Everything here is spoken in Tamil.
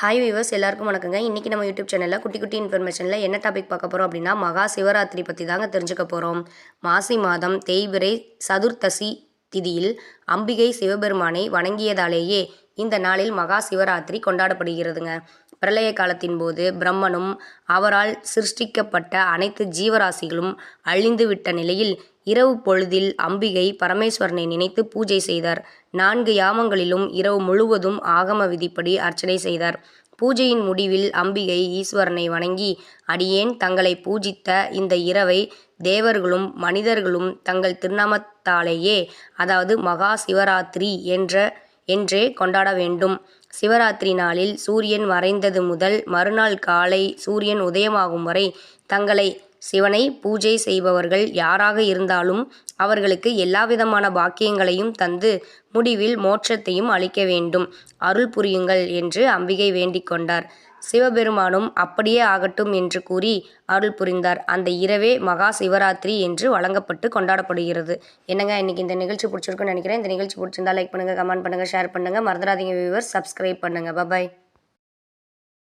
ஹாய் வியூவர்ஸ், எல்லாருக்கும் வணக்கங்க. இன்றைக்கி நம்ம யூடியூப் சேனலில் குட்டி குட்டி இன்ஃபர்மேஷனில் என்ன டாபிக் பார்க்க போகிறோம் அப்படின்னா, மகா சிவராத்திரி பற்றி தாங்க தெரிஞ்சுக்க போகிறோம். மாசி மாதம் தேய்பிறை சதுர்த்தசி திதியில் அம்பிகை சிவபெருமானை வணங்கியதாலேயே இந்த நாளில் மகா சிவராத்திரி கொண்டாடப்படுகிறதுங்க. பிரளய காலத்தின் போது பிரம்மனும் அவரால் சிருஷ்டிக்கப்பட்ட அனைத்து ஜீவராசிகளும் அழிந்துவிட்ட நிலையில் இரவு பொழுதில் அம்பிகை பரமேஸ்வரனை நினைத்து பூஜை செய்தார். 4 யாமங்களிலும் இரவு முழுவதும் ஆகம விதிப்படி அர்ச்சனை செய்தார். பூஜையின் முடிவில் அம்பிகை ஈஸ்வரனை வணங்கி, அடியேன் தங்களை பூஜித்த இந்த இரவை தேவர்களும் மனிதர்களும் தங்கள் திருநாமத்தாலேயே, அதாவது மகா சிவராத்திரி என்றே கொண்டாட வேண்டும். சிவராத்திரி நாளில் சூரியன் மறைந்தது முதல் மறுநாள் காலை சூரியன் உதயமாகும் வரை தங்களை சிவனை பூஜை செய்பவர்கள் யாராக இருந்தாலும் அவர்களுக்கு எல்லாவிதமான பாக்கியங்களையும் தந்து முடிவில் மோட்சத்தையும் அளிக்க வேண்டும், அருள் புரியுங்கள் என்று அம்பிகை வேண்டிக் கொண்டார். சிவபெருமானும் அப்படியே ஆகட்டும் என்று கூறி அருள் புரிந்தார். அந்த இரவே மகா சிவராத்திரி என்று வழங்கப்பட்டு கொண்டாடப்படுகிறது. என்னங்க, இன்னைக்கு இந்த நிகழ்ச்சி பிடிச்சிருக்குன்னு நினைக்கிறேன். இந்த நிகழ்ச்சி பிடிச்சிருந்தா லைக் பண்ணுங்கள், கமெண்ட் பண்ணுங்கள், ஷேர் பண்ணுங்கள். மறந்துடாதீங்க வியூவர்ஸ், சப்ஸ்கிரைப் பண்ணுங்கள். பாய்.